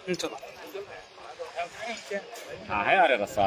चलो हाँ है अरे रस्सा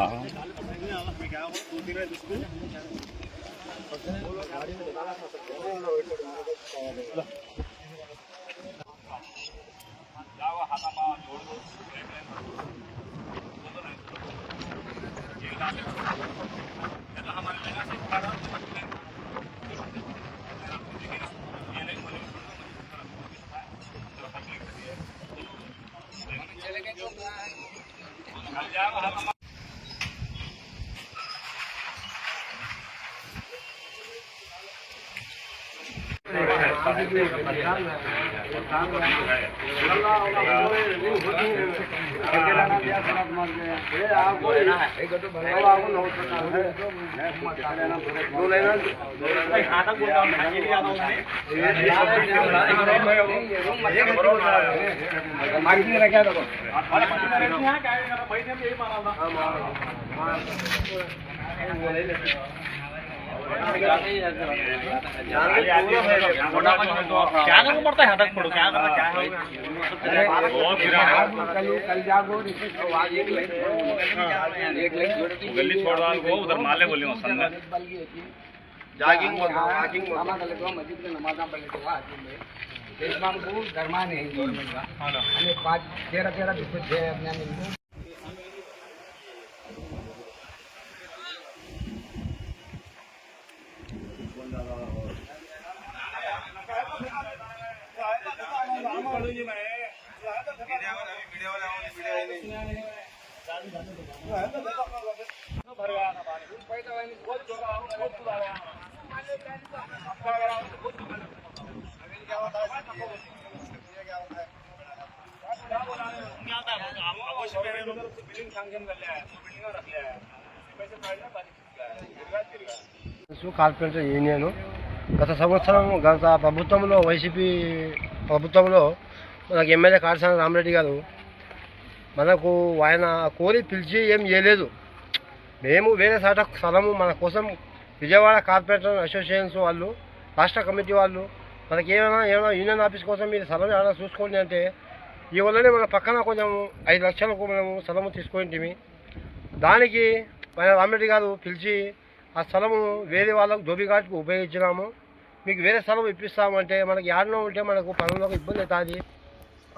क्या करना पड़ता है हटक पड़ो क्या करना क्या कल जागो गली छोड़ दो उधर माले बोली జాగింగ్ మస్జిద్ నమాజ్ పడలేదా దేశం को धर्मा नहीं गवर्नमेंट का અને 13 बिस्कुट છે अपने मिलको కార్పొరేటర్ యూనియన్ గత సంవత్సరం గత ప్రభుత్వంలో వైసీపీ ప్రభుత్వంలో మనకు ఎమ్మెల్యే కాటసాని రామరెడ్డి గారు మనకు ఆయన కోరి పిలిచి ఏం చేయలేదు. మేము వేరే సాట స్థలము మన కోసం విజయవాడ కార్పొరేటర్ అసోసియేషన్స్ వాళ్ళు రాష్ట్ర కమిటీ వాళ్ళు మనకి ఏమైనా యూనియన్ ఆఫీస్ కోసం మీరు స్థలం ఏమైనా చూసుకోండి అంటే ఈ వల్లనే మన పక్కన కొంచెం 5 లక్షలకు మనము స్థలము తీసుకుంటే దానికి ఆయన రామరెడ్డి గారు పిలిచి ఆ స్థలము వేరే వాళ్ళకు దోబిఘాట్కు ఉపయోగించినాము, మీకు వేరే స్థలం ఇప్పిస్తామంటే మనకి యాడనో ఉంటే మనకు పనులకు ఇబ్బంది అవుతుంది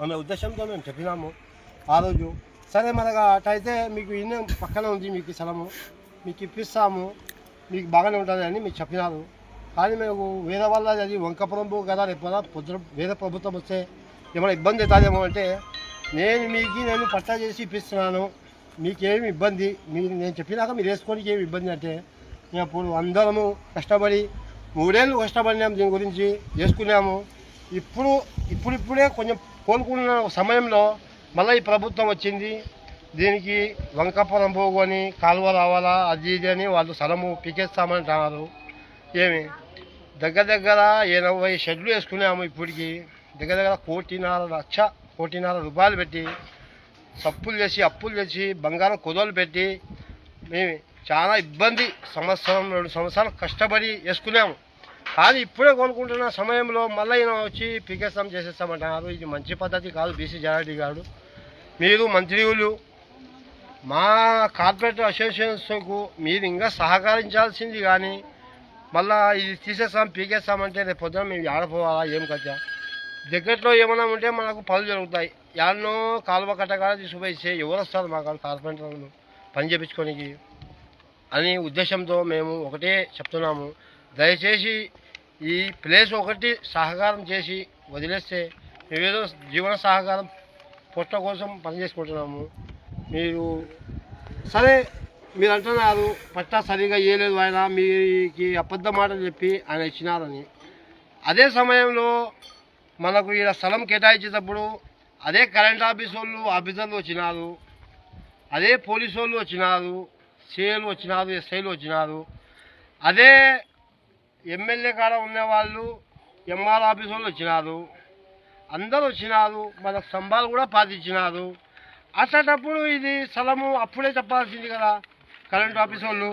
అనే ఉద్దేశంతో మేము చెప్పినాము ఆ రోజు. సరే మనకు అటైతే మీకు ఇన్ని పక్కన ఉంది మీకు స్థలము మీకు ఇప్పిస్తాము మీకు బాగానే ఉంటుంది అని మీకు చెప్పినారు. కానీ మేము వేరే వాళ్ళ అది వంకపురం కదా రేపు వేరే ప్రభుత్వం వస్తే ఏమైనా ఇబ్బంది అవుతుందేమో అంటే నేను పట్టా చేసి ఇప్పిస్తున్నాను, మీకేమి ఇబ్బంది నేను చెప్పినాక మీరు వేసుకోనికి ఏమి ఇబ్బంది అంటే మేము అప్పుడు అందరము కష్టపడి 3 ఏళ్ళు కష్టపడినాము, దీని గురించి చేసుకున్నాము. ఇప్పుడిప్పుడే కొంచెం కోలుకున్న సమయంలో మళ్ళీ ఈ ప్రభుత్వం వచ్చింది. దీనికి వంకపురం పోగొని కాలువ రావాలా అది ఇది అని వాళ్ళు స్థలము పీకేస్తామంటున్నారు. ఏమి దగ్గర 80 షెడ్లు వేసుకున్నాము. ఇప్పటికి దగ్గర 1,50,00,000 రూపాయలు పెట్టి అప్పులు చేసి బంగారం కుదవలు పెట్టి మేము చాలా ఇబ్బంది 1-2 సంవత్సరాలు కష్టపడి వేసుకున్నాము. కానీ ఇప్పుడే కోలుకుంటున్న సమయంలో మళ్ళీ ఈయన వచ్చి చేసేస్తామంటున్నారు. ఇది మంచి పద్ధతి కాదు. బీసీ జనారెడ్డి గారు మీరు మంత్రులు మా కార్పొరేటర్ అసోసియేషన్స్కు మీరు ఇంకా సహకరించాల్సింది, కానీ మళ్ళీ ఇది పీకేస్తామంటే రేపు పొద్దున మేము ఆడపోవాలా ఏం కదా. దగ్గరలో ఏమైనా ఉంటే మనకు పనులు జరుగుతాయి. యాడనో కాలువ కట్టగానే తీసుకుపోయిస్తే ఎవరు వస్తారు మా కార్పొరేటర్లు పని చేయించుకోనికి అని ఉద్దేశంతో మేము ఒకటే చెప్తున్నాము. దయచేసి ఈ ప్లేస్ ఒకటి సహకారం చేసి వదిలేస్తే మేమేదో జీవన సహకారం పొట్ట కోసం పని చేసుకుంటున్నాము. మీరు సరే మీరు అంటున్నారు పట్టా సరిగా ఇవ్వలేదు ఆయన, మీకు అబద్ధ మాటలు చెప్పి ఆయన ఇచ్చినారని. అదే సమయంలో మనకు ఈడ స్థలం కేటాయించేటప్పుడు అదే కరెంట్ ఆఫీసర్లు వచ్చినారు, అదే పోలీసు వాళ్ళు వచ్చినారు, సిఐలు వచ్చినారు, ఎస్ఐలు వచ్చినారు, అదే ఎమ్మెల్యే కాడ ఉన్నవాళ్ళు ఎంఆర్ ఆఫీస్ వాళ్ళు వచ్చినారు, అందరూ వచ్చినారు. మనకు స్తంభాలు కూడా పాతించినారు. అట్లాంటప్పుడు ఇది స్థలము అప్పుడే చెప్పాల్సింది కదా. కరెంట్ ఆఫీస్ వాళ్ళు,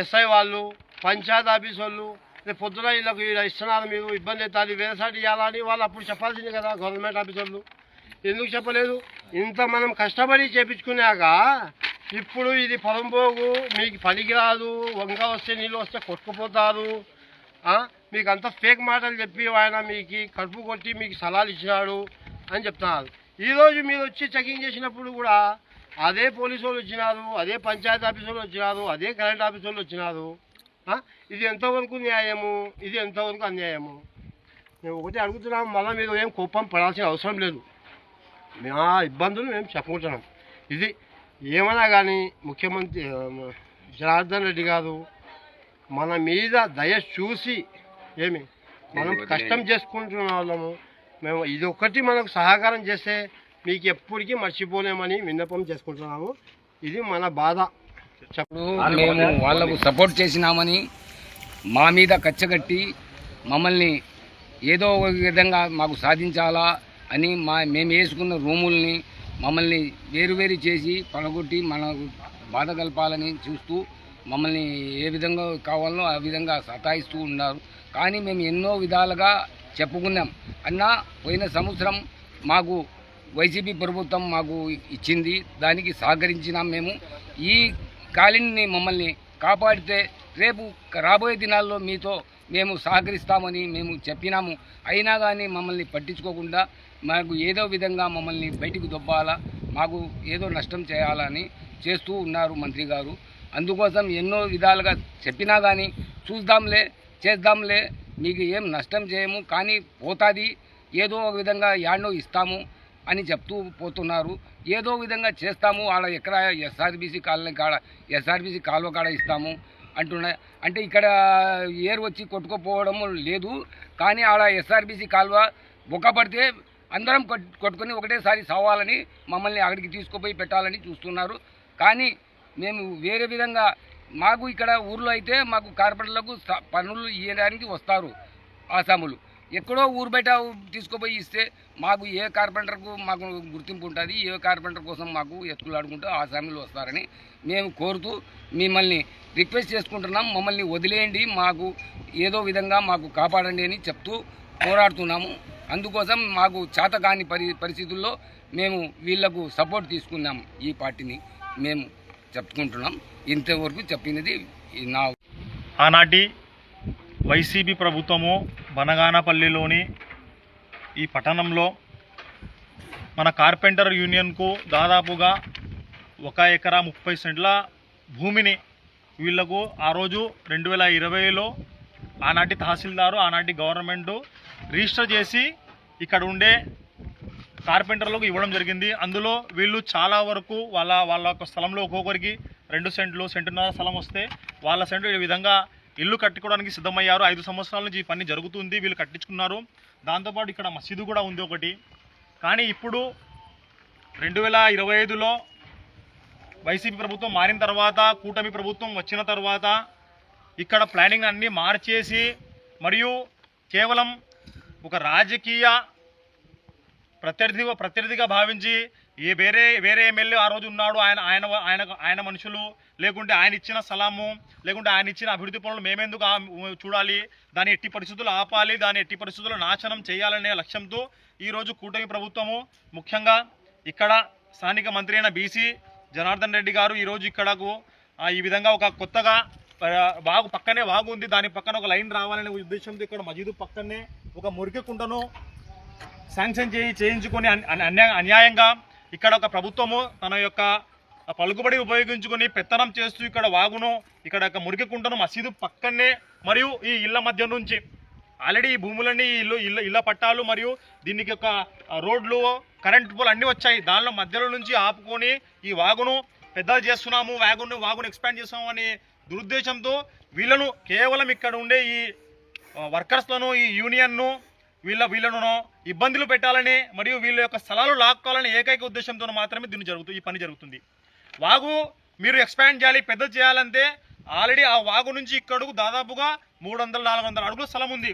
ఎస్ఐ వాళ్ళు, పంచాయత్ ఆఫీస్ వాళ్ళు రేపు పొద్దున వీళ్ళకి ఇస్తున్నారు, మీరు ఇబ్బంది అవుతుంది వేరే సాటి ఇవ్వాలని వాళ్ళు అప్పుడు చెప్పాల్సింది కదా గవర్నమెంట్ ఆఫీస్ వాళ్ళు. ఎందుకు చెప్పలేదు? ఇంత మనం కష్టపడి చేపించుకున్నాక ఇప్పుడు ఇది పొలంపోగు, మీకు పనికిరాదు, వంక వస్తే నీళ్ళు వస్తే కొట్టుకుపోతారు, మీకు అంత ఫేక్ మాటలు చెప్పి ఆయన మీకు కడుపు కొట్టి మీకు సలహాలు ఇచ్చినాడు అని చెప్తున్నారు. ఈరోజు మీరు వచ్చి చెకింగ్ చేసినప్పుడు కూడా అదే పోలీసు వాళ్ళు వచ్చినారు, అదే పంచాయతీ ఆఫీసు వాళ్ళు వచ్చినారు, అదే కరెంట్ ఆఫీసు వాళ్ళు వచ్చినారు. ఇది ఎంతవరకు న్యాయము? ఇది ఎంతవరకు అన్యాయము? మేము ఒకటి అడుగుతున్నాము, మళ్ళీ మీరు ఏం కోపం పడాల్సిన అవసరం లేదు. మా ఇబ్బందులు మేము చెప్పుకుంటున్నాం. ఇది ఏమన్నా కానీ ముఖ్యమంత్రి జనార్దన్ రెడ్డి గారు మన మీద దయ చూసి మనం కష్టం చేసుకుంటున్న వాళ్ళము, మేము ఇది ఒక్కటి మనకు సహకారం చేస్తే మీకు ఎప్పటికీ మర్చిపోలేమని విన్నపం చేసుకుంటున్నాము. ఇది మన బాధ. మేము వాళ్లకు సపోర్ట్ చేసినామని మా మీద కచ్చగట్టి మమ్మల్ని ఏదో ఒక విధంగా మాకు సాధించాలా అని మేము వేసుకున్న రూముల్ని మమ్మల్ని వేరు చేసి పడగొట్టి మనకు బాధ కలపాలని చూస్తూ మమ్మల్ని ఏ విధంగా కావాలో ఆ విధంగా సతాయిస్తూ ఉన్నారు. కానీ మేము ఎన్నో విధాలుగా చెప్పుకున్నాం. అన్నా పోయిన సంవత్సరం మాకు వైసీపీ ప్రభుత్వం మాకు ఇచ్చింది, దానికి సహకరించినాం. మేము ఈ కాలనీని మమ్మల్ని కాపాడితే రేపు రాబోయే దినాల్లో మీతో మేము సహకరిస్తామని మేము చెప్పినాము. అయినా కానీ మమ్మల్ని పట్టించుకోకుండా మాకు ఏదో విధంగా మమ్మల్ని బయటికి దొబ్బాలా, మాకు ఏదో నష్టం చేయాలని చేస్తూ ఉన్నారు మంత్రి గారు. అందుకోసం ఎన్నో విధాలుగా చెప్పినా కానీ చూద్దాంలే, చేద్దాంలే, మీకు ఏం నష్టం చేయము, కానీ పోతుంది, ఏదో ఒక విధంగా యాడ్నో ఇస్తాము అని చెప్తూ పోతున్నారు. ఏదో విధంగా చేస్తాము, ఆడ ఎక్కడ ఎస్ఆర్బీసీ కాలువ కాడ ఇస్తాము అంటున్నాయి. అంటే ఇక్కడ ఏరు వచ్చి కొట్టుకుపోవడం లేదు, కానీ ఆడ ఎస్ఆర్బీసీ కాలువ బొక్క పడితే అందరం కొట్టుకొని ఒకటేసారి సావాలని మమ్మల్ని అక్కడికి తీసుకుపోయి పెట్టాలని చూస్తున్నారు. కానీ మేము వేరే విధంగా మాకు ఇక్కడ ఊర్లో అయితే మాకు కార్పొరేట్లకు పన్నులు ఇవ్వడానికి వస్తారు ఆసాములు. ఎక్కడో ఊరు బయట తీసుకుపోయి ఇస్తే మాకు ఏ కార్పెంటర్కు మాకు గుర్తింపు ఉంటుంది, ఏ కార్పెంటర్ కోసం మాకు ఎత్తుకులాడుకుంటూ ఆసాములు వస్తారని మేము కోరుతూ మిమ్మల్ని రిక్వెస్ట్ చేసుకుంటున్నాం. మమ్మల్ని వదిలేయండి, మాకు ఏదో విధంగా మాకు కాపాడండి అని చెప్తూ పోరాడుతున్నాము. అందుకోసం మాకు చేతకాని పరిస్థితుల్లో మేము వీళ్లకు సపోర్ట్ తీసుకున్నాం. ఈ పార్టీని మేము చెప్పుకుంటున్నాం. ఇంతవరకు చెప్పినది నా. ఆనాటి వైసీపీ ప్రభుత్వము బనగానపల్లిలోని ఈ పట్టణంలో మన కార్పెంటర్ యూనియన్కు దాదాపుగా 1 ఎకరా 30 సెంట్ల భూమిని వీళ్లకు ఆ రోజు 2020లో ఆనాటి తహసీల్దారు, ఆనాటి గవర్నమెంటు రిజిస్టర్ చేసి ఇక్కడ ఉండే కార్పెంటర్లకు ఇవ్వడం జరిగింది. అందులో వీళ్ళు చాలా వరకు వాళ్ళ యొక్క స్థలంలో ఒక్కొక్కరికి 2 సెంట్లు, సెంటున్నర స్థలం వస్తే వాళ్ళ సెంటు ఈ విధంగా ఇల్లు కట్టుకోవడానికి సిద్ధమయ్యారు. 5 సంవత్సరాల నుంచి ఈ పని జరుగుతుంది, వీళ్ళు కట్టించుకున్నారు. దాంతోపాటు ఇక్కడ మసీదు కూడా ఉంది ఒకటి. కానీ ఇప్పుడు 2025లో వైసీపీ ప్రభుత్వం మారిన తర్వాత, కూటమి ప్రభుత్వం వచ్చిన తర్వాత ఇక్కడ ప్లానింగ్ అన్నీ మార్చేసి మరియు కేవలం ఒక రాజకీయ ప్రత్యర్థిగా భావించి వేరే ఎమ్మెల్యే ఆ రోజు ఉన్నాడు, ఆయన మనుషులు, లేకుంటే ఆయన ఇచ్చిన స్థలము, లేకుంటే ఆయన ఇచ్చిన అభివృద్ధి పనులు మేమెందుకు చూడాలి, దాన్ని ఎట్టి పరిస్థితుల్లో ఆపాలి, దాన్ని ఎట్టి పరిస్థితుల్లో నాశనం చేయాలనే లక్ష్యంతో ఈరోజు కూటమి ప్రభుత్వము, ముఖ్యంగా ఇక్కడ స్థానిక మంత్రి అయిన బీసీ జనార్దన్ రెడ్డి గారు ఈరోజు ఇక్కడకు ఈ విధంగా ఒక కొత్తగా పక్కనే వాగు ఉంది, దాని పక్కన ఒక లైన్ రావాలనే ఉద్దేశంతో ఇక్కడ మజీదు పక్కనే ఒక మురికి కుంటను శాంక్షన్ చేయించుకొని అన్యాయంగా ఇక్కడ ఒక ప్రభుత్వము తన యొక్క పలుకుబడి ఉపయోగించుకొని పెత్తనం చేస్తూ ఇక్కడ వాగును, ఇక్కడ ఒక మురికి కుంటను మసీదు పక్కనే మరియు ఈ ఇళ్ల మధ్య నుంచి ఆల్రెడీ ఈ భూములన్నీ ఇళ్ళ పట్టాలు మరియు దీనికి ఒక రోడ్లు, కరెంట్ పోల్ అన్నీ వచ్చాయి. దానిలో మధ్యలో నుంచి ఆపుకొని ఈ వాగును పెద్దలు చేస్తున్నాము, వాగును ఎక్స్పాండ్ చేస్తున్నాము అనే దురుద్దేశంతో వీళ్ళను కేవలం ఇక్కడ ఉండే ఈ వర్కర్స్లను, ఈ యూనియన్ను వీళ్ళను ఇబ్బందులు పెట్టాలని మరియు వీళ్ళ యొక్క స్థలాలు లాక్కోవాలని ఏకైక ఉద్దేశంతో మాత్రమే ఈ పని జరుగుతుంది. వాగు మీరు ఎక్స్పాండ్ చేయాలి, పెద్ద చేయాలంటే ఆల్రెడీ ఆ వాగు నుంచి ఇక్కడకు దాదాపుగా 300-400 అడుగుల స్థలం ఉంది.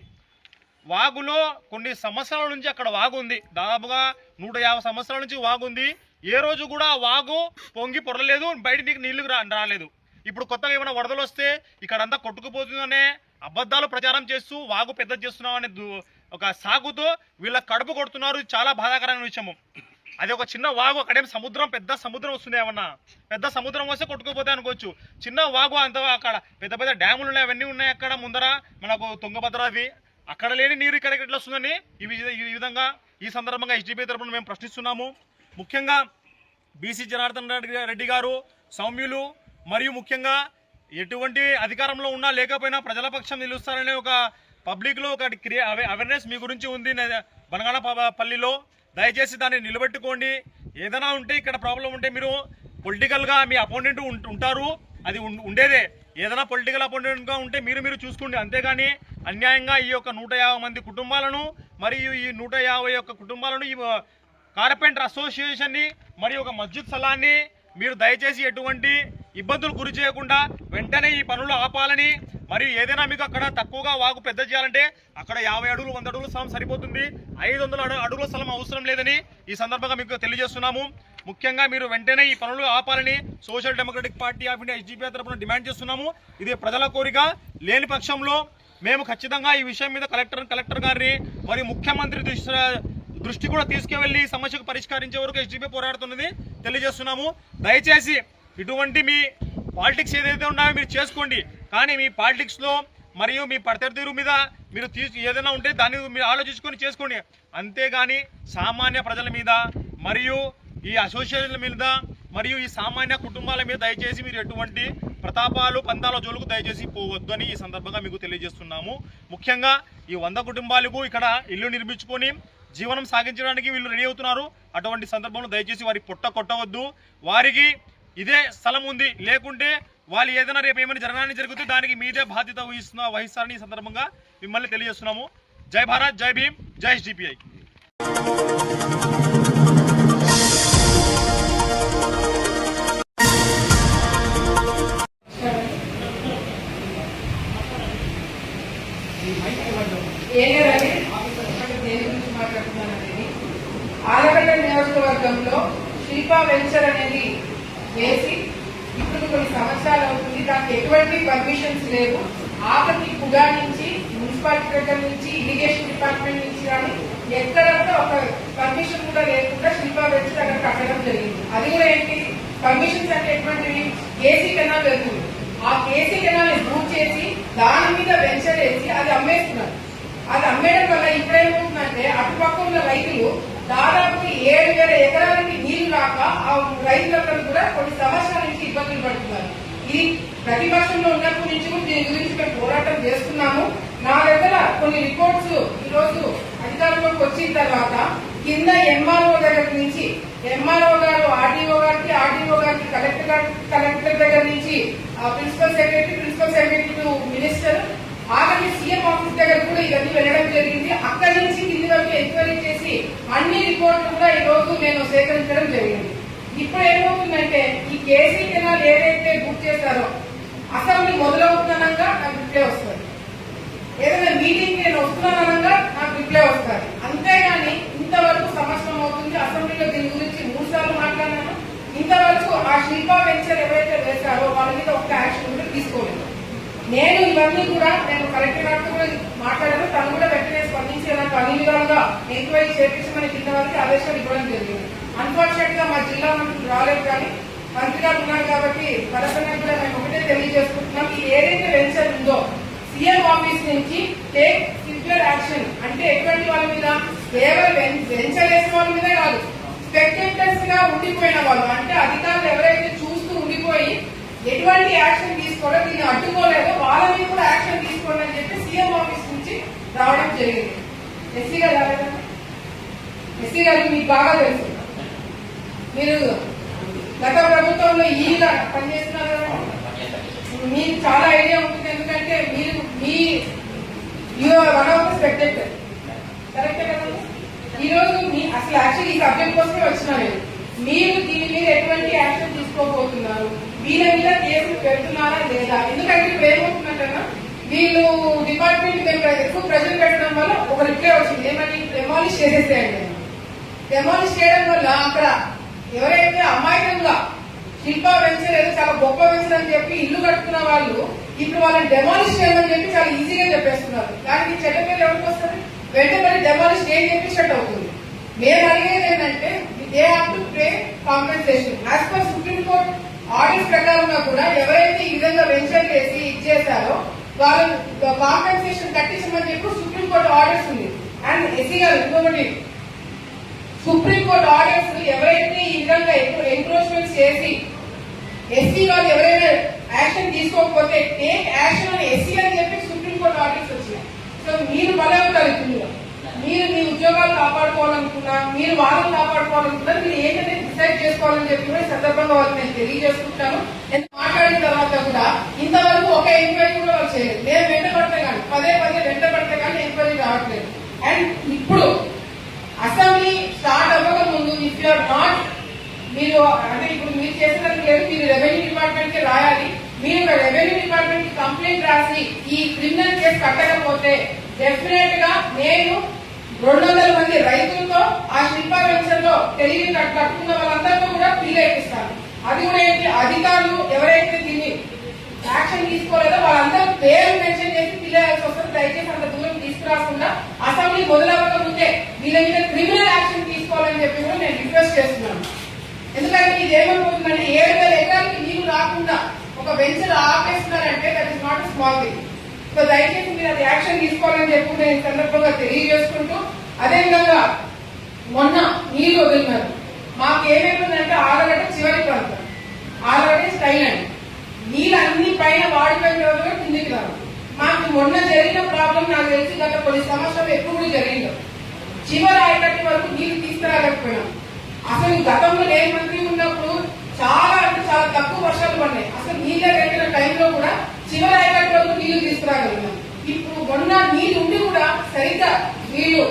వాగులో కొన్ని సంవత్సరాల నుంచి అక్కడ వాగు ఉంది, దాదాపుగా 150 సంవత్సరాల నుంచి వాగు ఉంది. ఏ రోజు కూడా వాగు పొంగి పొరలేదు, బయటికి నీళ్లు రాలేదు. ఇప్పుడు కొత్తగా ఏమైనా వరదలు వస్తే ఇక్కడంతా కొట్టుకుపోతుందనే అబద్ధాలు ప్రచారం చేస్తూ వాగు పెద్ద చేస్తున్నామనే ఒక సాగుతో వీళ్ళ కడుపు కొడుతున్నారు. ఇది చాలా బాధాకరమైన విషయము. అది ఒక చిన్న వాగు, అక్కడేం సముద్రం, పెద్ద సముద్రం వస్తుంది, ఏమన్నా పెద్ద సముద్రం వస్తే కొట్టుకుపోతే అనుకోవచ్చు. చిన్న వాగు అంత, అక్కడ పెద్ద పెద్ద డ్యాములు ఉన్నాయి, అవన్నీ ఉన్నాయి అక్కడ ముందర మనకు తుంగభద్రది. అక్కడ లేని నీరు ఇక్కడికి ఎట్లా వస్తుందని ఈ విధంగా ఈ సందర్భంగా ఎస్డిపి తరఫున మేము ప్రశ్నిస్తున్నాము. ముఖ్యంగా బీసీ జనార్దన్ రెడ్డి గారు సౌమ్యులు, మరియు ముఖ్యంగా ఎటువంటి అధికారంలో ఉన్నా లేకపోయినా ప్రజల పక్షం నిలుస్తారనే ఒక పబ్లిక్లో ఒక అవేర్నెస్ మీ గురించి ఉంది బనగానపల్లిలో. దయచేసి దాన్ని నిలబెట్టుకోండి. ఏదైనా ఉంటే ఇక్కడ ప్రాబ్లం ఉంటే మీరు పొలిటికల్గా మీ అపోనెంట్ ఉంటారు, అది ఉండేదే. ఏదైనా పొలిటికల్ అపోనెంట్గా ఉంటే మీరు చూసుకోండి. అంతేగాని అన్యాయంగా ఈ యొక్క 150 మంది కుటుంబాలను మరియు ఈ 150 కుటుంబాలను ఈ కార్పెంటర్ అసోసియేషన్ని మరియు ఒక మస్జిద్ సలాన్ని మీరు దయచేసి ఎటువంటి ఇబ్బందులు గురి చేయకుండా వెంటనే ఈ పనులు ఆపాలని, మరియు ఏదైనా మీకు అక్కడ తక్కువగా వాగు పెద్ద చేయాలంటే అక్కడ 50 అడుగులు 100 అడుగుల స్థలం సరిపోతుంది, 500 అడుగుల స్థలం అవసరం లేదని ఈ సందర్భంగా మీకు తెలియజేస్తున్నాము. ముఖ్యంగా మీరు వెంటనే ఈ పనులు ఆపాలని social democratic party of India SDPI తరఫున డిమాండ్ చేస్తున్నాము. ఇది ప్రజల కోరిక. లేని పక్షంలో మేము ఖచ్చితంగా ఈ విషయం మీద కలెక్టర్ గారిని మరియు ముఖ్యమంత్రి దృష్టి కూడా తీసుకువెళ్ళి సమస్యకు పరిష్కరించే వరకు ఎస్డిపిఐ పోరాడుతున్నది తెలియజేస్తున్నాము. దయచేసి ఇటువంటి మీ పాలిటిక్స్ ఏదైతే ఉన్నాయో మీరు చేసుకోండి, కానీ మీ పాలిటిక్స్లో మరియు మీ ప్రత్యర్థుల మీద మీరు ఏదైనా ఉంటే దాన్ని మీరు ఆలోచించుకొని చేసుకోండి. అంతేగాని సామాన్య ప్రజల మీద మరియు ఈ అసోసియేషన్ల మీద మరియు ఈ సామాన్య కుటుంబాల మీద దయచేసి మీరు ఎటువంటి ప్రతాపాలు పందాల జోలుకు దయచేసి పోవద్దు అని ఈ సందర్భంగా మీకు తెలియజేస్తున్నాము. ముఖ్యంగా ఈ 100 కుటుంబాలకు ఇక్కడ ఇల్లు నిర్మించుకొని జీవనం సాగించడానికి వీళ్ళు రెడీ అవుతున్నారు. అటువంటి సందర్భంలో దయచేసి వారికి పొట్ట కొట్టవద్దు. వారికి ఇదే స్థలం ఉంది, లేకుంటే వాళ్ళు ఏదైనా రేపు ఏమైనా జరగడానికి జరిగితే దానికి మీదే బాధ్యత వహిస్తారని ఈ సందర్భంగా మిమ్మల్ని తెలియజేస్తున్నాము. జై భారత్, జై భీమ్, జై ఎస్డిపిఐ. ఆలగడ్డ నియోజకవర్గంలో శిల్పా వెంచర్ అనేది వేసి ఇప్పుడు కొన్ని సంవత్సరాలు అవుతుంది. దానికి ఎటువంటి పర్మిషన్స్ లేవు. ఆఖరికి కుడా నుంచి, మున్సిపాలిటీ దగ్గర నుంచి, ఇరిగేషన్ డిపార్ట్మెంట్ నుంచి కానీ ఎక్కడ ఒక పర్మిషన్ కూడా లేకుండా శిల్పా వెంచర్ అక్కడ కట్టడం జరిగింది. అది కూడా ఏంటి పర్మిషన్స్ అంటే ఎటువంటివి? కేసీ కెనాల్ వెళ్తుంది. ఆ కేసీ కెనాల్ బూట్ చేసి దాని మీద వెంచర్ వేసి అది అమ్మేస్తున్నారు. అది అమ్మేయడం వల్ల ఇప్పుడేమవుతుందంటే అటుపక్క ఉన్న రైతులు దాదాపు 7,000 ఎకరాలకి నీళ్లు రాక ఆ రైతులందరూ కూడా కొన్ని సంవత్సరాల నుంచి ఇబ్బందులు పడుతున్నారు. ఇది ప్రతిపక్షంలో ఉన్నప్పటి నుంచి కూడా దీని గురించి మేము పోరాటం చేస్తున్నాము. నా దగ్గర కొన్ని రిపోర్ట్స్ ఈ రోజు అధికారంలోకి వచ్చిన తర్వాత కింద ఎంఆర్ఓ దగ్గర నుంచి ఎంఆర్ఓ గారు ఆర్డీఓ గారికి కలెక్టర్ దగ్గర నుంచి ప్రిన్సిపల్ సెక్రటరీ టు మినిస్టర్ ఆఖరి సీఎం ఆఫీస్ దగ్గర కూడా ఇవన్నీ వెళ్ళడం జరిగింది. అక్కడి నుంచి కింది వరకు ఎంక్వైరీ చేసి అన్ని రిపోర్ట్లు కూడా ఈ రోజు నేను సేకరించడం జరిగింది. ఇప్పుడు ఏమవుతుందంటే ఈ కేసీ కెనాల్ ఏదైతే బుక్ చేశారో అసెంబ్లీ మొదలవుతున్నానంగా నాకు రిప్లై వస్తుంది, ఏదైనా మీటింగ్ నేను వస్తున్నానగా నాకు రిప్లై వస్తుంది. అంతేగాని ఇంతవరకు సంవత్సరం అవుతుంది. అసెంబ్లీలో దీని గురించి 3 సార్లు మాట్లాడినాను. ఇంతవరకు ఆ శిల్పా వెంచర్ ఎవరైతే వేశారో వాళ్ళ మీద ఒక యాక్షన్ కూడా తీసుకోలేదు. నేను ఇవన్నీ కూడా కలెక్టర్ గారితో కూడా మాట్లాడాను. తను కూడా వెంటనే స్పందించి నాకు అన్ని విధాలుగా ఎంక్వైరీ చేపించమని కింద వరకు ఆదేశాలు ఇవ్వడం జరిగింది. అన్ఫార్చునేట్ గా మా జిల్లా మంత్రులు రాలేదు, కానీ మంత్రి గారు ఉన్నారు కాబట్టి పరస్పరంగా కూడా మేము ఒకటే తెలియజేసుకుంటున్నాం. ఈ ఏదైతే వెంచర్ ఉందో సీఎం ఆఫీస్ నుంచి టేక్ సివియర్ యాక్షన్. అంటే ఎటువంటి వాళ్ళ మీద? కేవలం వెంచర్ వేసిన వాళ్ళ మీద కాదు, స్పెక్టేటర్స్ గా ఉండిపోయిన వాళ్ళు, అంటే అధికారులు ఎవరైతే చూస్తూ ఉండిపోయి ఎటువంటి యాక్షన్ తీసుకోవడం దీన్ని అడ్డుకోలేదో వాళ్ళ మీద కూడా యాక్షన్ తీసుకోండి అని చెప్పి సీఎం ఆఫీస్ నుంచి రావడం జరిగింది. ఎస్సీ గారు మీకు బాగా తెలుసు, మీరు గత ప్రభుత్వంలో ఈగా పనిచేస్తున్నారు కదా, మీకు చాలా ఐడియా ఉంటుంది. ఎందుకంటే మీరు వన్ ఆఫ్ ద స్పెక్టేటర్, కరెక్టే కదా? ఈ రోజు అసలు యాక్చువల్లీ ఈ సబ్జెక్ట్ కోసమే వచ్చినారు. మీరు దీని మీద ఎటువంటి యాక్షన్ తీసుకోబోతున్నారు? వీళ్ళ మీద కేసులు పెడుతున్నారా లేదా? ఎందుకంటే ఇప్పుడు ఏమవుతుందంటన్నా వీళ్ళు డిపార్ట్మెంట్ ఎక్కువ ప్రజలు పెట్టడం వల్ల ఒక రిప్లై వచ్చింది, ఏమని డెమాలిష్ చేసేసేయండి. డెమాలిష్ చేయడం వల్ల అక్కడ ఎవరైతే అమాయకంగా శిల్పా వెంచర్ ఏదో చాలా గొప్ప వెంచర్ అని చెప్పి ఇల్లు కట్టుకున్న వాళ్ళు ఇప్పుడు వాళ్ళని డెమాలిష్ చేయమని చెప్పి చాలా ఈజీగా చెప్పేస్తున్నారు. దానికి చెడ్డ పేరు ఎవరికి వస్తుంది? వెంటనే డెమాలిష్ ఏం చేపించినట్టు అవుతుంది. మేము అడిగేది ఏంటంటే they have to pay compensation. As per supreme court orders ప్రకారంగా కూడా ఎవరైతే ఈ విధంగా వెంచర్ చేసి ఇచ్చేసారో వాళ్ళు కాంపెన్సేషన్ కట్టించమని చెప్పి సుప్రీం కోర్టు ఆర్డర్స్ ఉంది. అండ్ ఎస్సీ గారు ఇంకొకటి, సుప్రీం కోర్టు ఆర్డర్స్ ఎవరైతే ఈ విధంగా ఎంక్రోచ్మెంట్స్ చేసి ఎస్సీ వాళ్ళు ఎవరైనా యాక్షన్ తీసుకోకపోతే టేక్ యాక్షన్ అని ఎస్సీ అని చెప్పి సుప్రీంకోర్టు ఆర్డర్స్ వచ్చినాయి. సో మీరు బలవుతారు ఇందులో. మీరు మీ ఉద్యోగాలు కాపాడుకోవాలనుకున్నా, మీరు వాళ్ళని కాపాడుకోవాలనుకున్నా, మీరు ఏంటంటే డిసైడ్ చేసుకోవాలని చెప్పి కూడా సందర్భంగా వాళ్ళకి నేను తెలియజేసుకుంటాను. మాట్లాడిన తర్వాత కూడా ఇంతవరకు ఒక ఎంక్వైరీ కూడా వాళ్ళు చేయలేదు. నేను వెంట పడితే కానీ పదే వెంట పడితే కానీ ఎంక్వైరీ రావట్లేదు. అండ్ ఇప్పుడు అసెంబ్లీ స్టార్ట్ అవ్వక ముందు ఇఫ్ యూఆర్ నాట్, మీరు అంటే ఇప్పుడు మీరు చేసినట్టు లేదు, మీరు రెవెన్యూ డిపార్ట్మెంట్ కి రాయాలి. మీరు రెవెన్యూ డిపార్ట్మెంట్ కి కంప్లైంట్ రాసి ఈ క్రిమినల్ కేసు కట్టకపోతే డెఫినెట్ గా నేను 200 మంది రైతులతో ఆ శిల్పా వెంచర్ లో తెలివి కట్టుకున్న వాళ్ళందరితో కూడా పిల్లు వేపిస్తాను. అది కూడా ఏంటి, అధికారులు ఎవరైతే దీన్ని యాక్షన్ తీసుకోలేదో వాళ్ళందరూ పేరు మెన్షన్ చేసి పిల్లేయాల్సి వస్తుంది. దయచేసి అంత దూరం తీసుకురాకుండా అసెంబ్లీ మొదలవ్వక ముందే వీళ్ళ మీద క్రిమినల్ యాక్షన్ తీసుకోవాలని చెప్పి కూడా నేను రిక్వెస్ట్ చేస్తున్నాను. ఎందుకంటే ఇది ఏమైపోతుందంటే 7,000 ఎకరాలకి నీళ్లు రాకుండా ఒక వెంచర్ ఆపేస్తున్నారంటే that is not small thing. So దయచేసి మీరు అది యాక్షన్ తీసుకోవాలని చెప్పి నేను ఈ సందర్భంగా తెలియజేసుకుంటూ, అదేవిధంగా మొన్న నీళ్లు వదిలినారు. మాకు ఏమైపోయిందంటే ఆలగడ్డ చివరి ప్రాంతం, ఆలగడ్డ స్టైల్ అండి, నీళ్ళు అన్ని పైన వాడిపోయిన రోజుగా కిందికి రాదు. మాకు మొన్న జరిగిన ప్రాబ్లం నాకు తెలిసి గత కొన్ని సంవత్సరాలు ఎప్పుడు జరిగిందో, చివరి ఆయకట్టి వరకు నీళ్లు తీసుకురాలేకపోయినాం. అసలు గతంలో నేను మంత్రి ఉన్నప్పుడు చాలా అంటే చాలా తక్కువ వర్షాలు పడినాయి. అసలు నీళ్ళ పెట్టిన టైంలో కూడా చివరి ఆయకట్టి వరకు నీళ్లు తీసుకురాగలిగినాం. ఇప్పుడు మొన్న నీళ్లు ఉండి కూడా సరిగ్గా వీళ్ళు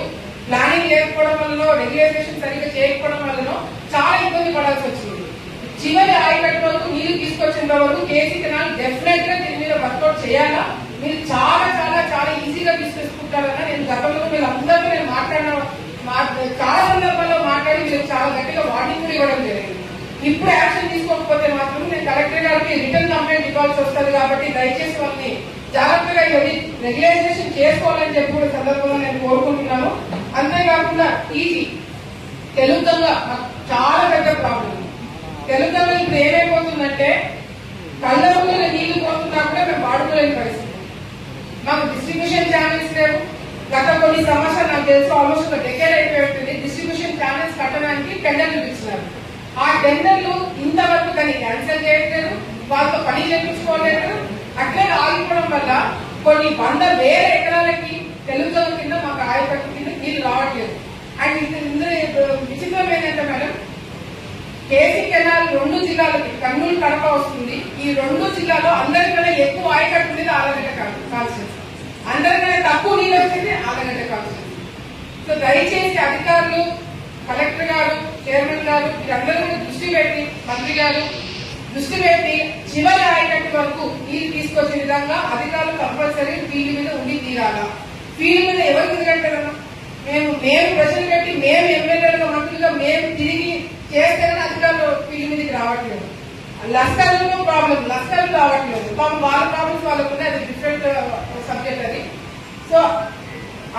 ప్లానింగ్ లేకపోవడం వల్ల, రెగ్యులైజేషన్ సరిగ్గా చేయకపోవడం వల్ల చాలా ఇబ్బంది పడాల్సి వచ్చింది. చివరి ఆయకట్టు వరకు నీళ్లు తీసుకొచ్చిన వరకు కేసీ కెనాల్ డెఫినెట్ గా దీని మీద వర్కౌట్ చేయాలా. మీరు చాలా చాలా చాలా ఈజీగా తీసుకొచ్చుకుంటారన్న నేను గతంలో మీరు అందరితో నేను మాట్లాడిన చాలా సందర్భాల్లో మాట్లాడి మీరు చాలా గట్టిగా వార్నింగ్ కూడా ఇవ్వడం జరిగింది. ఇప్పుడు యాక్షన్ తీసుకోకపోతే మాత్రం నేను కలెక్టర్ గారికి రిటర్న్ కంప్లైంట్ ఇవ్వాల్సి వస్తుంది. కాబట్టి దయచేసి వాళ్ళని జాగ్రత్తగా రెగ్యులైజేషన్ చేసుకోవాలని చెప్పి కూడా సందర్భంగా నేను కోరుకుంటున్నాను. అంతేకాకుండా ఈజీ తెలుగుగా చాలా పెద్ద ప్రాబ్లం. తెలుగులో ఇప్పుడు ఏమైపోతుందంటే కళ్ళ ముందు నీళ్లు పోతున్నా కూడా మేము వాడుకోలేని పరిస్థితి. మాకు డిస్ట్రిబ్యూషన్ ఛానల్స్ లేవు. గత కొన్ని సంవత్సరాలు నాకు తెలుసు ఆల్మోస్ట్ ఒక డెకేడ్ అయిపోతుంది. డిస్ట్రిబ్యూషన్ ఛానల్స్ కట్టడానికి టెండర్లు ఇచ్చినారు. ఆ టెండర్లు ఇంతవరకు కానీ క్యాన్సిల్ చేయట్లేదు, వాళ్ళతో పని చేయించుకోలేదు. అట్లే ఆగిపోవడం వల్ల కొన్ని 100,000 ఎకరాలకి తెలుగులో కింద మాకు ఆయకట్టు కింద నీళ్లు రావట్లేదు. అండ్ ఇందులో విచిత్రం ఏంటంటే మేడం, కేసీ కెనాల్ 2 జిల్లాలకి కర్నూలు కడప వస్తుంది. ఈ 2 జిల్లాలో అందరికన్నా ఎక్కువ ఆయకట్టు మీద ఆలగడ్డ కాన్స్టిట్యూన్సీ, అందరికన్నా తక్కువ నీళ్ళు వచ్చింది ఆలగడ్డ కాన్స్టిట్యూన్సీ. సో దయచేసి అధికారులు, కలెక్టర్ గారు, చైర్మన్ గారు మీరందరూ దృష్టి పెట్టి, మంత్రి గారు దృష్టి పెట్టి చివరి ఆయకట్టు వరకు నీళ్ళు తీసుకొచ్చే విధంగా అధికారులు కంపల్సరీ ఫీల్డ్ మీద ఉండి తీరాలా. ఫీల్డ్ మీద ఎవరు తిరగట్లేదన్నా, మేము ప్రజలు పెట్టి మేము ఎమ్మెల్యేలుగా మంత్రులుగా మేము తిరిగి చేస్తేనే అధికారులు ఫీల్డ్ మీదకి రావట్లేదు. లస్కర్లో ప్రాబ్లం, లస్కర్లు రావట్లేదు. వాళ్ళ ప్రాబ్లమ్స్ వాళ్ళకు ఉన్నాయి, అది డిఫరెంట్ సబ్జెక్ట్ అది. సో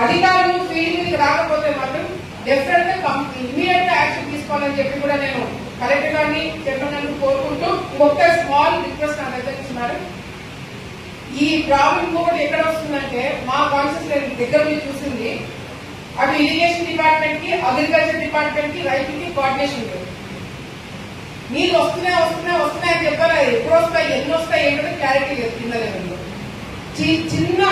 అధికారులు ఫీల్డ్ మీదకి రాకపోతే మాత్రం డెఫినెట్ గా ఇమీడియట్ గా యాక్షన్ తీసుకోవాలని చెప్పి కూడా నేను కలెక్టర్ గారిని చెప్పినందుకు కోరుకుంటూ ఇంకొక స్మాల్ రిక్వెస్ట్ నా దగ్గర ఇస్తున్నారు. ఈ ప్రాబ్లం ఇంకొకటి ఎక్కడ వస్తుందంటే మా కాన్స్టిట్యూన్సీ దగ్గర మీరు చూసింది, అటు ఇరిగేషన్ డిపార్ట్మెంట్ కి, అగ్రికల్చర్ డిపార్ట్మెంట్ కి, రైతుకి కోఆర్డినేషన్ లేదు. నీళ్ళు వస్తున్నాయి అని చెప్పారు. ఎప్పుడు వస్తాయి, ఎన్ని వస్తాయి ఏంటంటే క్లారిటీ లేదు కింద లెవెల్లో. చిన్న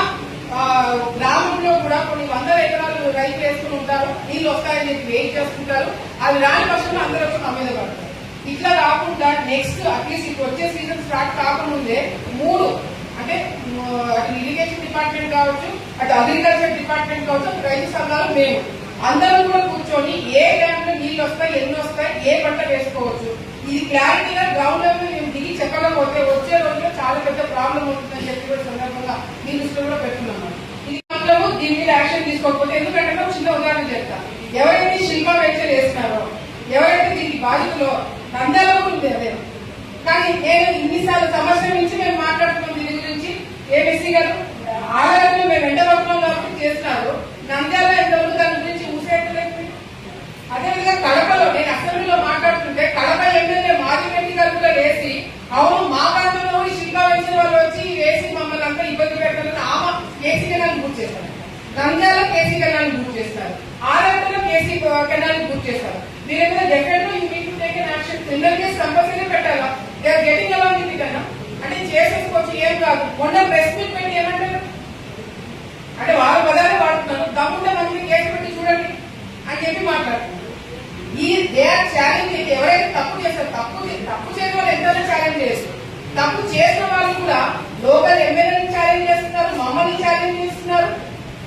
గ్రామంలో కూడా కొన్ని 100 ఎకరాలు రైతు వేసుకుని ఉంటారు, నీళ్ళు వస్తాయని చెప్పి వెయిట్ చేసుకుంటారు. అది రాని పక్షంలో అందరూ వచ్చి మా మీద పడతారు. ఇట్లా కాకుండా నెక్స్ట్ అట్లీస్ట్ ఇప్పుడు వచ్చే సీజన్ స్టార్ట్ కాకముందే 3 అంటే అటు ఇరిగేషన్ డిపార్ట్మెంట్ కావచ్చు, అటు అగ్రికల్చర్ డిపార్ట్మెంట్ కావచ్చు, రైతు సంఘాలు మేము అందరం కూడా కూర్చొని ఏ టైంలో నీళ్ళు వస్తాయి, ఎన్ని వస్తాయి, ఏ పంట వేసుకోవచ్చు, ఇది క్లారిటీగా గ్రౌండ్ లెవెల్ మేము దిగి చెప్పకపోతే వచ్చే రోజుల్లో చాలా పెద్ద ప్రాబ్లం అవుతుందని చెప్పి కూడా సందర్భంగా మీ దృష్టిలో కూడా పెట్టుకున్నాము. ఇది మాత్రము దీని మీద యాక్షన్ తీసుకోకపోతే, ఎందుకంటే చిన్న ఉదాహరణ చెప్తా, ఎవరైతే శిల్పా వెంచర్ వేస్తున్నారో, ఎవరైతే దీనికి బాధితులో నంద్యాల ఉంది అదే. కానీ నేను ఇన్నిసార్లు సంవత్సరం నుంచి మేము మాట్లాడుతున్నాం దీని గురించి. ఏఎస్సీ గారు ఆలయాలను మేము వెంట పడుతున్నాం కాబట్టి చేస్తున్నారు. నంద్యాల ఇంతవరకు దాని గురించి ఊసేయట్లేదు. అదేవిధంగా కడపలో నేను అసెంబ్లీలో మాట్లాడుతుంటే కడప ఎమ్మెల్యే మాదిరెడ్డి గారు కూడా వేసి అవును మా ప్రాంతంలో శిల్పా వచ్చిన వాళ్ళు వచ్చి వేసి మమ్మల్ని అంతా ఇబ్బంది పెడతారని ఆమె కేసీ కెనాల్ బుక్ చేస్తారు, నంద్యాల కేసీ కెనాల్ బుక్ చేస్తారు, ఆరంలో కేసీ కెనాల్ బుక్ చేస్తారు. మీరు ఏమైనా డెఫినెట్గా you need to take an action. Criminal case compulsory పెట్టాలా? They are getting along with కన్నా అంటే చేసేసుకోవచ్చు, ఏం కాదు. మొన్న ప్రెస్ మీట్ పెట్టి ఏమంటారు అంటే వాళ్ళ పదాలు వాడుతున్నారు, తప్పుంటే మంది కేసు పెట్టి చూడండి అని చెప్పి మాట్లాడుతున్నారు. ఈ దే ఆర్ ఛాలెంజ్. ఎవరైతే తప్పు చేస్తారు, తప్పు చేయని వాళ్ళు ఎంతైనా ఛాలెంజ్ చేస్తారు. తప్పు చేసిన వాళ్ళు కూడా లోకల్ ఎమ్మెల్యేని ఛాలెంజ్ చేస్తున్నారు, మమ్మల్ని ఛాలెంజ్ చేస్తున్నారు,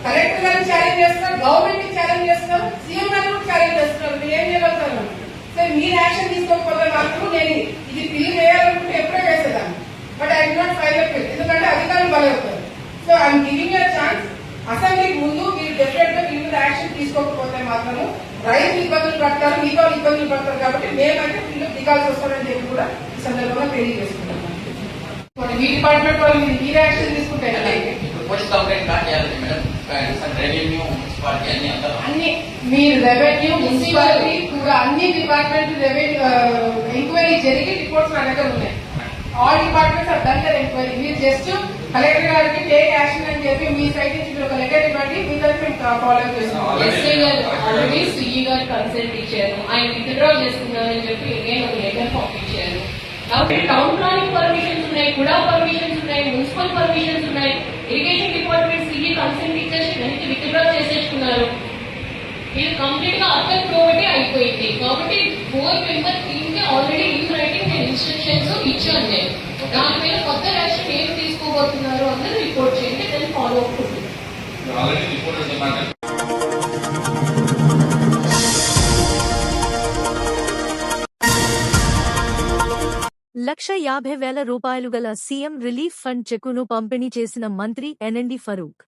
కలెక్టర్ గారిని ఛాలెంజ్ చేస్తున్నారు, గవర్నమెంట్ ని ఛాలెంజ్ చేస్తున్నారు, సీఎం గారిని కూడా ఛాలెంజ్ చేస్తున్నారు. మీరు ఏం చేయగలుగుతారు? సో మీరు యాక్షన్ తీసుకోకపోతే మాత్రం నేను ఇది పిల్లి వేయాలనుకుంటే ఎప్పుడో వేసేదాన్ని, but I did not file a PIL, ఎందుకంటే అధికారులు బలవుతారు. So I'm giving you chance. అసెంబ్లీకి ముందు మీరు డెఫినెట్ గా వీళ్ళ మీద యాక్షన్ తీసుకోకపోతే మాత్రము రైతులు ఇబ్బందులు పడతారు, మిగతా ఇబ్బందులు పడతారు. కాబట్టి మేమైతే వీళ్ళు దిగాల్సి వస్తారని చెప్పి కూడా ఈ సందర్భంగా తెలియజేసుకుంటున్నాం. మీ డిపార్ట్మెంట్ వాళ్ళు మీరు యాక్షన్ తీసుకుంటే అన్ని మీరు రెవెన్యూ మున్సిపాలిటీ కూడా అన్ని డిపార్ట్మెంట్ ఎంక్వైరీ జరిగి రిపోర్ట్స్ నా దగ్గర ఉన్నాయి. All departments are done their enquiry. మీరు జస్ట్ కలెక్టర్ గారికి టేక్ యాక్షన్ అని చెప్పి మీ సైడ్ నుంచి మీరు ఒక లెటర్ ఇవ్వండి, మీ దగ్గర మేము ఫాలో చేస్తాం. ఎస్ఐ గారు ఆల్రెడీ సిఈ గారు కన్సల్ట్ ఇచ్చారు, ఆయన విత్డ్రా చేస్తున్నారని చెప్పి నేను ఒక లెటర్ పంపించారు. కాబట్టి టౌన్ ప్లానింగ్ పర్మిషన్స్ ఉన్నాయి, కూడా పర్మిషన్స్ ఉన్నాయి, మున్సిపల్ పర్మిషన్స్ ఉన్నాయి, ఇరిగేషన్ డిపార్ట్మెంట్ సిఈ కన్సల్ట్ ఇచ్చేసి వెనక్కి విత్డ్రా చేసేసుకున్నారు. ఇది కంప్లీట్ గా అర్థం ప్రోబిటీ అయిపోయింది. కాబట్టి 4 మెంబర్ టీమ్ కి ఆల్రెడీ ఇన్ రైటింగ్ నేను ఇన్స్ట్రక్షన్స్ ఇచ్చాను. నేను దాని మీద కొత్త యాక్షన్ ఏం తీసుకోబోతున్నారు అందరూ రిపోర్ట్ చేయండి, దాన్ని ఫాలో అప్ ఉంటుంది. ₹1,50,000 గల సీఎం రిలీఫ్ ఫండ్ చెక్కును పంపిణీ చేసిన మంత్రి ఎన్ఎండి ఫరూక్.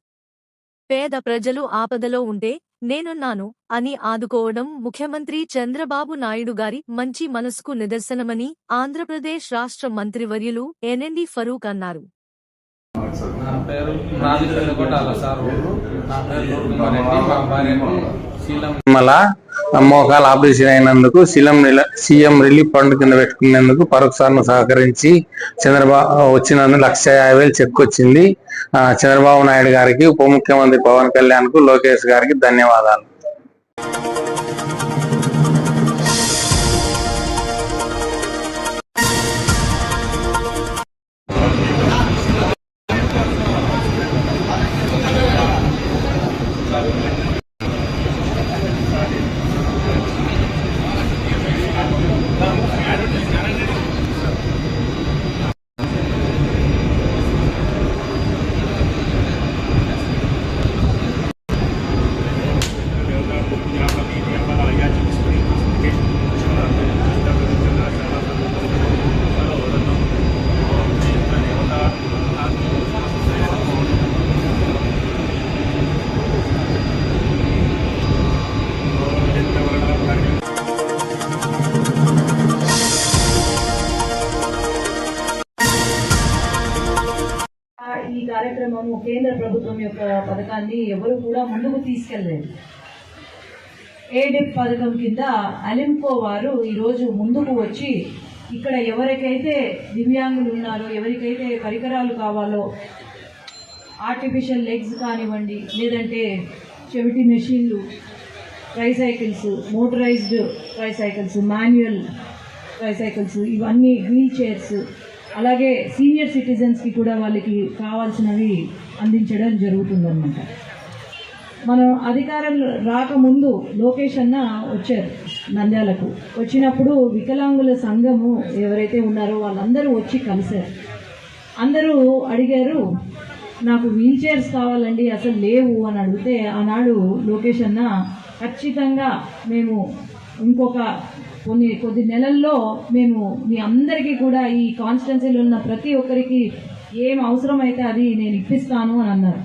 పేద ప్రజలు ఆపదలో ఉంటే నేనున్నాను అని ఆదుకోవడం ముఖ్యమంత్రి చంద్రబాబు నాయుడు గారి మంచి మనసుకు నిదర్శనమని ఆంధ్రప్రదేశ్ రాష్ట్ర మంత్రివర్యులు ఎన్ఎండి ఫరూక్ అన్నారు. నా పేరు నాది పెద్దకోటాల సార్. నా పేరు లోకుమారెడ్డి. మా భార్యకు మోకాలు ఆపరేషన్ అయినందుకు సీఎం రిలీఫ్ ఫండ్ కింద పెట్టుకునేందుకు ఫరూక్ సార్ను సహకరించి చంద్రబాబు వచ్చినందుకు ₹1,50,000 చెక్ వచ్చింది. చంద్రబాబు నాయుడు గారికి, ఉప ముఖ్యమంత్రి పవన్ కళ్యాణ్ కు, లోకేష్ గారికి ధన్యవాదాలు. ఈ కార్యక్రమం కేంద్ర ప్రభుత్వం యొక్క పథకాన్ని ఎవరు కూడా ముందుకు తీసుకెళ్లేదు. ఏడిప్ పథకం కింద అలింకో వారు ఈరోజు ముందుకు వచ్చి ఇక్కడ ఎవరికైతే దివ్యాంగులు ఉన్నారో, ఎవరికైతే పరికరాలు కావాలో, ఆర్టిఫిషియల్ లెగ్స్ కానివ్వండి, లేదంటే చెవిటి మెషిన్లు, tricycles, motorised tricycles, manual tricycles, ఇవన్నీ వీల్ చైర్స్, అలాగే సీనియర్ సిటిజన్స్కి కూడా వాళ్ళకి కావాల్సినవి అందించడం జరుగుతుందన్నమాట. మనం అధికారులు రాకముందు లోకేష్ అన్న వచ్చారు నంద్యాలకు. వచ్చినప్పుడు వికలాంగుల సంఘము ఎవరైతే ఉన్నారో వాళ్ళందరూ వచ్చి కలిశారు. అందరూ అడిగారు, నాకు వీల్ చైర్స్ కావాలండి, అసలు లేవు అని అడిగితే ఆనాడు లోకేష్ అన్న ఖచ్చితంగా మేము ఇంకొక కొద్ది నెలల్లో మేము మీ అందరికీ కూడా ఈ కాన్స్టిట్యున్సీలో ఉన్న ప్రతి ఒక్కరికి ఏం అవసరమైతే అది నేను ఇప్పిస్తాను అని అన్నారు.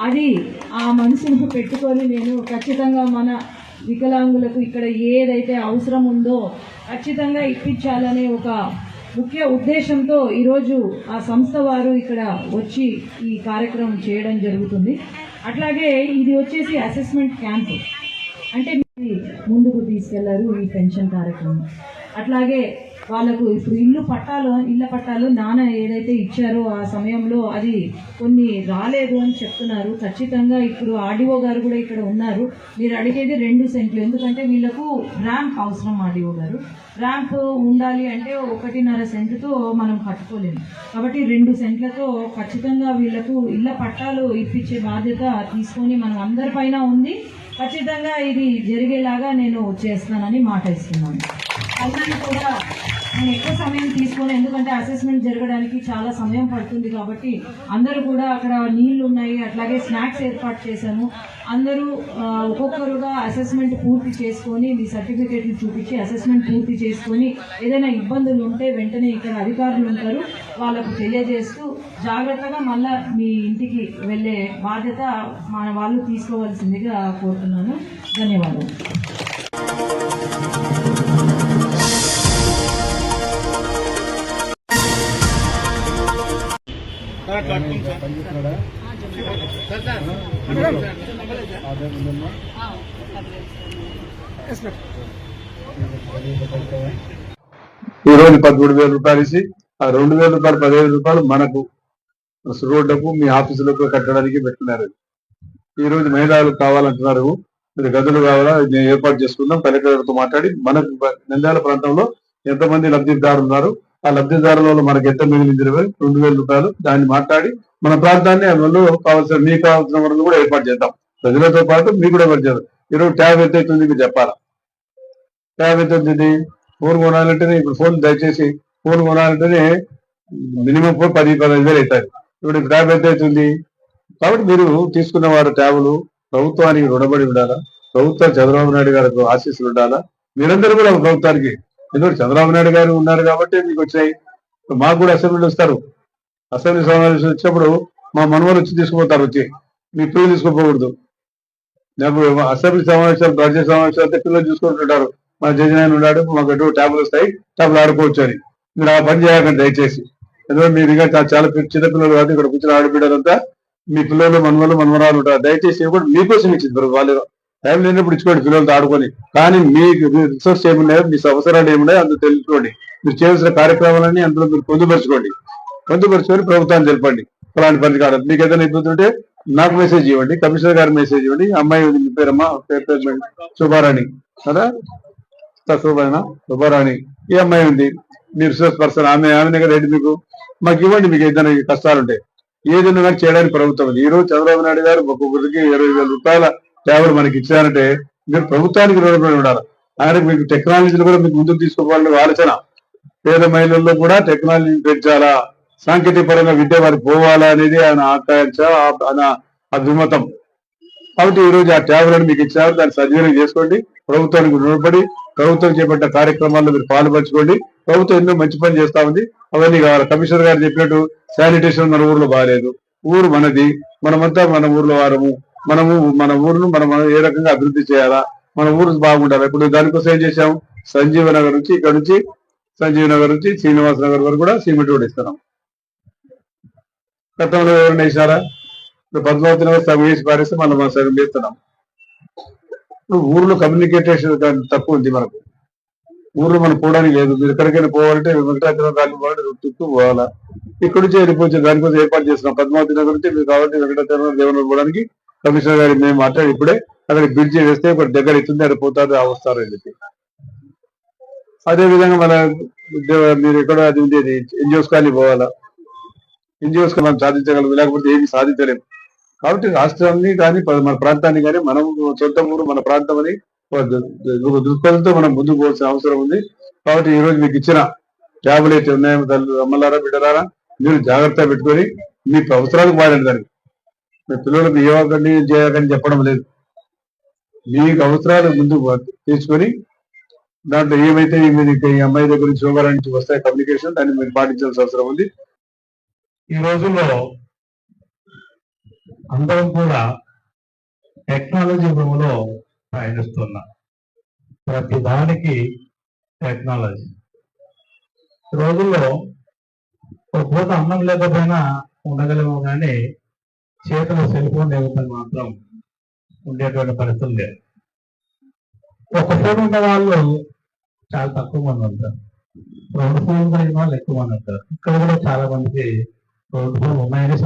అది ఆ మనసును పెట్టుకొని నేను ఖచ్చితంగా మన వికలాంగులకు ఇక్కడ ఏదైతే అవసరం ఉందో ఖచ్చితంగా ఇప్పించాలనే ఒక ముఖ్య ఉద్దేశంతో ఈరోజు ఆ సంస్థ వారు ఇక్కడ వచ్చి ఈ కార్యక్రమం చేయడం జరుగుతుంది. అట్లాగే ఇది వచ్చేసి అసెస్మెంట్ క్యాంపు, అంటే ముందుకు తీసుకెళ్లారు ఈ పెన్షన్ కార్యక్రమం. అట్లాగే వాళ్ళకు ఇప్పుడు ఇళ్ళ పట్టాలు నాన్న ఏదైతే ఇచ్చారో ఆ సమయంలో అది కొన్ని రాలేదు అని చెప్తున్నారు. ఖచ్చితంగా ఇప్పుడు ఆర్డీఓ గారు కూడా ఇక్కడ ఉన్నారు. మీరు అడిగేది 2 సెంట్లు, ఎందుకంటే వీళ్ళకు ర్యాంప్ అవసరం. ఆర్డీఓ గారు ర్యాంప్ ఉండాలి అంటే 1.5 సెంటుతో మనం కట్టుకోలేము. కాబట్టి 2 సెంట్లతో ఖచ్చితంగా వీళ్ళకు ఇళ్ళ పట్టాలు ఇప్పించే బాధ్యత తీసుకొని మనం అందరిపైన ఉంది. ఖచ్చితంగా ఇది జరిగేలాగా నేను చేస్తానని మాట ఇస్తున్నాను. అలాగే కూడా నేను ఎక్కువ సమయం తీసుకోను, ఎందుకంటే అసెస్మెంట్ జరగడానికి చాలా సమయం పడుతుంది. కాబట్టి అందరూ కూడా అక్కడ నీళ్లు ఉన్నాయి, అట్లాగే స్నాక్స్ ఏర్పాటు చేశాను. అందరూ ఒక్కొక్కరుగా అసెస్మెంట్ పూర్తి చేసుకొని మీ సర్టిఫికేట్లు చూపించి అసెస్మెంట్ పూర్తి చేసుకొని ఏదైనా ఇబ్బందులు ఉంటే వెంటనే ఇక్కడ అధికారులు ఉంటారు, వాళ్ళకు తెలియజేస్తూ జాగ్రత్తగా మళ్ళా మీ ఇంటికి వెళ్ళే బాధ్యత మన వాళ్ళు తీసుకోవాల్సిందిగా కోరుతున్నాను. ధన్యవాదాలు. ఈ రోజు 13,000 రూపాయలు ఇచ్చి ఆ 2,000 రూపాయలు 15,000 రూపాయలు మనకు రోడ్లకు మీ ఆఫీసులకు కట్టడానికి పెట్టుకున్నారు. ఈ రోజు మహిళలు కావాలంటున్నారు, మీరు గదులు కావాలా నేను ఏర్పాటు చేసుకుందాం, కలెక్టర్తో మాట్లాడి మనకు నంద్యాల ప్రాంతంలో ఎంతమంది లబ్ధిదారులు ఉన్నారు, ఆ లబ్ధిదారులలో మనకు ఎంత మిగిలింది 2,000 రూపాయలు, దాన్ని మాట్లాడి మన ప్రాంతాన్ని అందులో కావాల్సిన మీకు కావాల్సిన వరకు కూడా ఏర్పాటు చేద్దాం. ప్రజలతో పాటు మీకు కూడా ఏర్పాటు చేద్దాం. ఈరోజు ట్యాబ్ ఎంత అవుతుంది మీకు చెప్పాలా? ట్యాబ్ ఎంత అవుతుంది? ఫోన్ కొనాలంటేనే ఇప్పుడు ఫోన్ దయచేసి ఫోన్ కొనాలంటేనే మినిమం 10-15 వేలు అవుతాయి. ఇప్పుడు ట్యాబ్ ఎంత అవుతుంది? కాబట్టి మీరు తీసుకున్న వారు ట్యాబులు ప్రభుత్వానికి రుణపడి ఉండాలా, ప్రభుత్వం చంద్రబాబు నాయుడు గారికి ఆశీస్సులు ఉండాలా. మీరందరూ కూడా ప్రభుత్వానికి, ఎందుకంటే చంద్రబాబు నాయుడు గారు ఉన్నారు కాబట్టి మీకు వచ్చాయి. మాకు కూడా అసెంబ్లీలు వస్తారు, అసెంబ్లీ సమావేశం వచ్చినప్పుడు మా మనవలు వచ్చి తీసుకుపోతారు, వచ్చి మీ పిల్లలు తీసుకోపోకూడదు. నాకు అసెంబ్లీ సమావేశాలు రాజ్య సమావేశాలు అయితే పిల్లలు చూసుకుంటుంటారు, మా జగన్ ఉన్నాడు మాకు ఎటు ట్యాబ్లు వస్తాయి ట్యాబ్లు ఆడుకోవచ్చు అని. మీరు ఆ పని చేయకండి దయచేసి, ఎందుకంటే మీరు ఇంకా చాలా చిన్నపిల్లలు కాదు, ఇక్కడ కూర్చొని ఆడబిడ్డలంతా మీ పిల్లలు మనవరాలు ఉంటారు. దయచేసి కూడా మీకోసం ఇచ్చింది, వాళ్ళు టైం లేనప్పుడు ఇచ్చుకోండి పిల్లలతో ఆడుకొని. కానీ మీకు రిసోర్స్ ఏమున్నాయో మీ అవసరాలు ఏమున్నాయో అందులో తెలుసుకోండి. మీరు చేయాల్సిన కార్యక్రమాలన్నీ అందులో మీరు పొందుపరచుకొని ప్రభుత్వాన్ని తెలపండి. అలాంటి పని కాదు. మీకు ఏదైనా ఇబ్బంది ఉంటే నాకు మెసేజ్ ఇవ్వండి, కమిషనర్ గారికి మెసేజ్ ఇవ్వండి. అమ్మాయి మీ పేరమ్మా, పేరు శుభారాణి కదా, శుభారాణి ఈ అమ్మాయి ఉంది, మీ రిసోర్స్ పర్సన్ ఆమె కదా ఏంటి మీకు మాకు ఇవ్వండి. మీకు ఏదైనా కష్టాలు ఉంటాయి ఏదైనా నాకు చేయడానికి ప్రభుత్వం ఉంది. ఈ రోజు చంద్రబాబు నాయుడు గారు ఒక్కొక్కరికి 20,000 రూపాయల ట్యాబ్లు మనకి ఇచ్చారంటే మీరు ప్రభుత్వానికి రుణపడి ఉండాలి. ఆయనకు మీకు టెక్నాలజీని కూడా మీకు ముందుకు తీసుకోవాలని ఆలోచన. పేద మహిళల్లో కూడా టెక్నాలజీ పెంచాలా, సాంకేతిక పరంగా విద్య వారికి పోవాలా అనేది ఆయన ఆకాంక్ష, ఆయన అభిమతం. కాబట్టి ఈ రోజు ఆ ట్యాబ్లను మీకు ఇచ్చారు, దాన్ని సద్వినియోగం చేసుకోండి. ప్రభుత్వానికి రుణపడి ప్రభుత్వం చేపట్టిన కార్యక్రమాల్లో మీరు పాల్పంచుకోండి. ప్రభుత్వం ఎన్నో మంచి పని చేస్తా ఉంది, అవన్నీ కావాలి. కమిషనర్ గారు చెప్పినట్టు శానిటేషన్ మన ఊర్లో బాగాలేదు, ఊరు మనది, మనమంతా మన ఊర్లో వారము, మన ఊరును మనం ఏ రకంగా అభివృద్ధి చేయాలా, మన ఊరు బాగుండాలి. ఇప్పుడు దానికోసం ఏం చేశాం, సంజీవ నగర్ నుంచి ఇక్కడ నుంచి శ్రీనివాస నగర్ వరకు కూడా సిమెంట్ రోడ్ ఇస్తున్నాం. గతంలో ఎవరైనా వేసారా? ఇప్పుడు పద్మావతి నగర్ సగం వేసి పారేస్తే మనం సగం వేస్తున్నాం. ఇప్పుడు ఊర్లో కమ్యూనికేషన్ తక్కువ ఉంది మనకు, ఊర్లో మనం పోవడానికి లేదు. మీరు ఎక్కడికైనా పోవాలంటే వెంకటాచలం కాలనీ పోవాలంటే చుట్టూ పోవాలా, ఇక్కడ నుంచి వెళ్ళిపోవచ్చు. దానికోసం ఏర్పాటు చేస్తున్నాం. పద్మావతి నగర్ నుంచి మీరు కాబట్టి వెంకటాచలం దేవుని పోవడానికి కమిషనర్ గారికి మేము మాట్లాడి ఇప్పుడే అక్కడ బ్రిడ్జి వేస్తే ఒక దగ్గర ఇస్తుంది, అక్కడ పోతారు వస్తారు అని చెప్పి. అదేవిధంగా మన మీరు ఎక్కడ అది ఉండేది ఎన్జిఓస్ కానీ పోవాలా, ఎన్జిఓస్ మనం సాధించగలము, లేకపోతే ఏమి సాధించలేము. కాబట్టి రాష్ట్రాన్ని కానీ మన ప్రాంతాన్ని కానీ మనం సొంత ఊరు మన ప్రాంతం అని దృక్పథంతో మనం ముందుకు పోవాల్సిన అవసరం ఉంది. కాబట్టి ఈ రోజు మీకు ఇచ్చిన ట్యాబులు అయితే ఉన్నాయో అమ్మలారా బిడ్డలారా మీరు జాగ్రత్త పెట్టుకొని మీ అవసరాలకు వాడండి. దానికి మీ పిల్లలకు ఇవ్వకండి చేయకండి చెప్పడం లేదు, మీకు అవసరాలు ముందు తీసుకొని దాంట్లో ఏమైతే ఈ అమ్మాయి దగ్గర నుంచి శోభారాణి నుంచి వస్తాయి కమ్యూనికేషన్, దాన్ని మీరు పాటించాల్సిన అవసరం ఉంది. ఈ రోజుల్లో అందరం కూడా టెక్నాలజీ యుగంలో పయనిస్తున్నాం. ప్రతి దానికి టెక్నాలజీ. రోజుల్లో ఒక పూట అన్నం లేకపోయినా ఉండగలము, కానీ చేతిలో సెల్ ఫోన్ లేకపోతే మాత్రం ఉండేటువంటి పరిస్థితులు లేదు. ఒక ఫోన్ ఉన్న వాళ్ళు చాలా తక్కువ మంది ఉంటారు, 2 ఫోన్లు కలిగిన వాళ్ళు ఎక్కువ మంది ఉంటారు. ఇక్కడ కూడా చాలా మందికి 2 ఫోన్లు ఉన్నాయని